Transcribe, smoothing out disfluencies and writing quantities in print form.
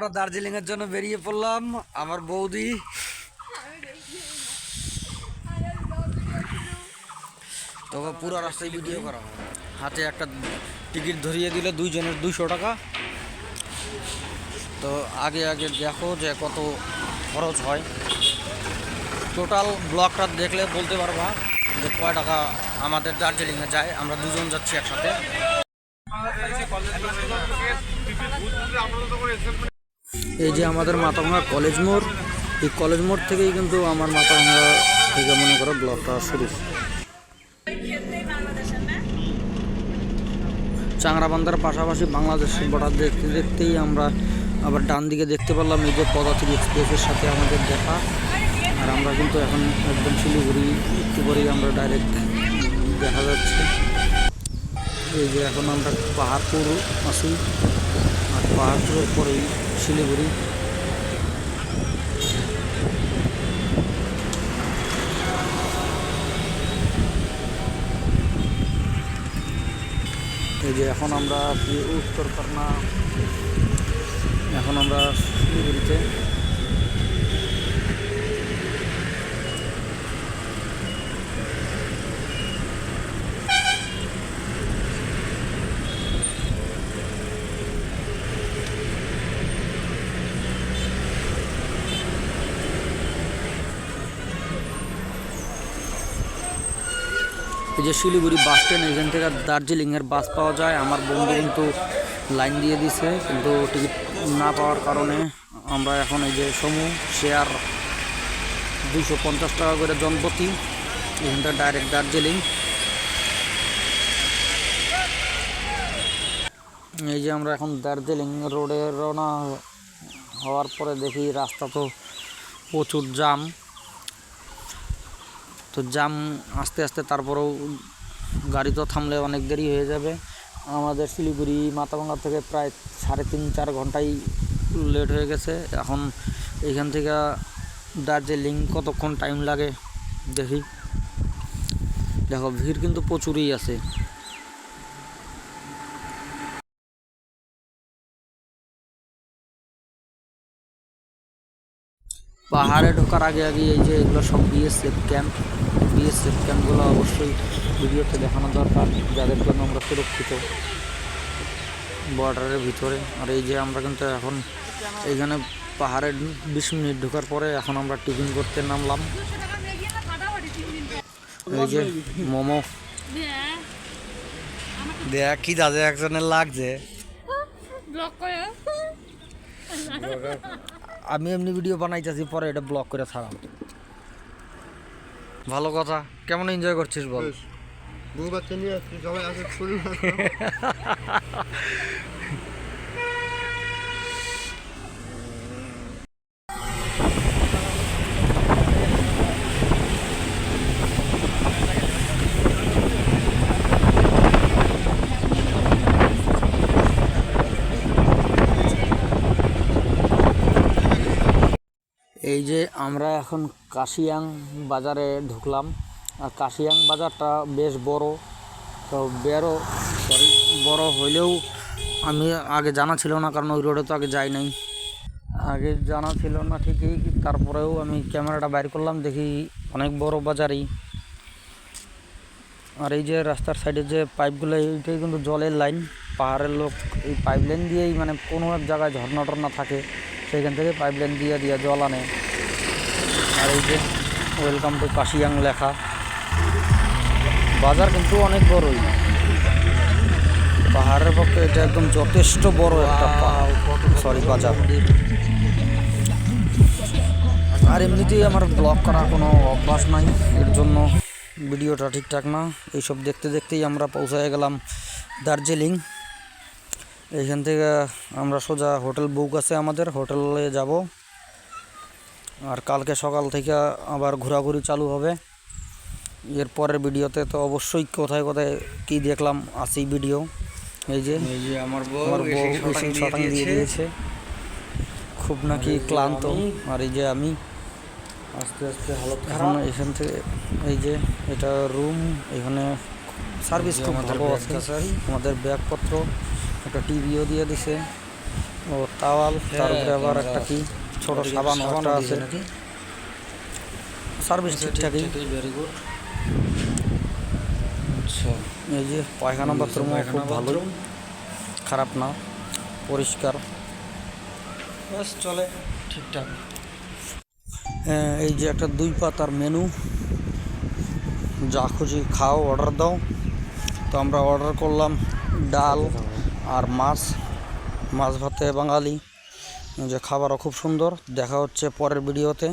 আমরা দার্জিলিং এর জন্য বেরিয়ে পড়লাম। আমার বৌদি তবে পুরো রাস্তায় ভিডিও করা হয়। হাতে একটা টিকিট ধরিয়ে দিলে দুইজনের 200 টাকা। তো আগে আগে দেখো যে কত খরচ হয়। টোটাল ব্লগটা দেখলে বলতে পারবা যে কয় টাকা আমাদের দার্জিলিংয়ে যায়। আমরা দুজন যাচ্ছি একসাথে। এই যে আমাদের মাথাভাঙা কলেজ মোড়, এই কলেজ মোড় থেকেই কিন্তু আমার মাথাভাঙা থেকে মনে করো ব্লগটা শুরু। চাংরাবান্ধার পাশাপাশি বাংলাদেশ বর্ডার দেখতে দেখতেই আমরা আবার ডান দিকে দেখতে পারলাম এই যে পদাতিক এক্সপ্রেসের সাথে আমাদের দেখা। আর আমরা কিন্তু এখন একদম শিলিগুড়ি একটু পরেই আমরা ডাইরেক্ট দেখা যাচ্ছে। এই যে এখন আমরা পাহাড়পুর আছি, আর পাহাড়পুরের পরেই শিলিগুড়ি। এই যে এখন আমরা উত্তরকন্যা, এখন আমরা শিলিগুড়িতে। এই যে শিলিগুড়ি বাস স্ট্যান্ড, এখান থেকে দার্জিলিংয়ের বাস পাওয়া যায়। আমার বন্ধু কিন্তু লাইন দিয়ে দিছে, কিন্তু টিকিট না পাওয়ার কারণে আমরা এখন এই যে সমূহ শেয়ার 250 টাকা করে জনপ্রতি, এখানটা ডাইরেক্ট দার্জিলিং। এই যে আমরা এখন দার্জিলিং রোডে রওনা হওয়ার পরে দেখি রাস্তা তো প্রচুর জাম। তো জাম আস্তে আস্তে তারপরেও গাড়ি তো থামলে অনেক দেরি হয়ে যাবে। আমাদের শিলিগুড়ি মাথাভাঙা থেকে প্রায় 3.5-4 ঘন্টাই লেট হয়ে গেছে। এখন এইখান থেকে দার্জিলিং কতক্ষণ টাইম লাগে দেখি। দেখো ভিড় কিন্তু প্রচুরই আছে। পাহাড়ে ঢোকার আগে আগে এই যে এগুলো সব বিএসএফ ক্যাম্পগুলো অবশ্যই ভিডিওতে দেখানো দরকার, যাদের জন্য আমরা সুরক্ষিত বর্ডারের ভিতরে। আর এই যে আমরা কিন্তু এখন এইখানে পাহাড়ে 20 মিনিট ঢোকার পরে এখন আমরা টিফিন করতে নামলাম। এই যে মোমো দেখ কি দাদা একজনের লাগছে। আমি এমনি ভিডিও বানাইতেছি, পরে এটা ব্লক করে ছাড়াম। ভালো কথা। কেমন এনজয় করছিস বল? এই যে আমরা এখন কাশিয়াং বাজারে ঢুকলাম। আর কাশিয়াং বাজারটা বেশ বড়, তো বড় হইলেও আমি আগে জানা ছিল না, কারণ ওই রোডে তো আগে যাই নাই। আগে জানা ছিল না ঠিকই, তারপরেও আমি ক্যামেরাটা বাইর করলাম, দেখি অনেক বড় বাজারই। আর এই যে রাস্তার সাইডে যে পাইপগুলো, এইটাই কিন্তু জলের লাইন। পাহাড়ের লোক এই পাইপ লাইন দিয়েই, মানে কোনো এক জায়গায় ঝর্ণা টর্ণা থাকে সেখান থেকে পাইপ লাইন দিয়ে জল আনে। আর এই যে ওয়েলকাম টু কাশিয়াং লেখা। বাজার কিন্তু অনেক বড়ই, পাহাড়ের পক্ষে এটা একদম যথেষ্ট বড় একটা বাজার। আর এমনিতেই আমার ব্লগ করার কোনো অভ্যাস নাই, এর জন্য ভিডিওটা ঠিকঠাক না। এইসব দেখতে দেখতেই আমরা পৌঁছায় গেলাম দার্জিলিং। এইখান থেকে আমরা সোজা হোটেল বুক আছে, আমাদের হোটেলে যাব। আর কালকে সকাল থেকে আবার ঘোরাঘুরি চালু হবে। এর পরের ভিডিওতে তো অবশ্যই কোথায় কোথায় কী দেখলাম আসি ভিডিও। এই যে আমার বউ শটাং দিয়ে দিয়েছে, খুব নাকি ক্লান্ত। আর এই যে আমি আস্তে আস্তে এখন এখান থেকে, এই যে এটা রুম, এখানে সার্ভিস খুব ভালো আছে। আমাদের ব্যাগপত্র, একটা টিভিও দিয়ে দিছে। ও তাওয়াল, তার উপরে আবার ক্যামেরা একটা কি ছোট সাবান একটা আছে নাকি সার্ভিস ঠিকঠাকই। Very good. আচ্ছা, এই যে পায়খানা বাথরুম খুব পায়খানা ভালোই, বাথরুম খারাপ না, পরিষ্কার। বাস চলে ঠিকঠাক। এই যে একটা 2 পাতার মেনু, যা খুশি খাও, অর্ডার দাও। তো আমরা অর্ডার করলাম ডাল আর মাছ, মাছ ভাতে বাঙালি। যে খাবারও খুব সুন্দর। দেখা হচ্ছে পরের ভিডিওতে।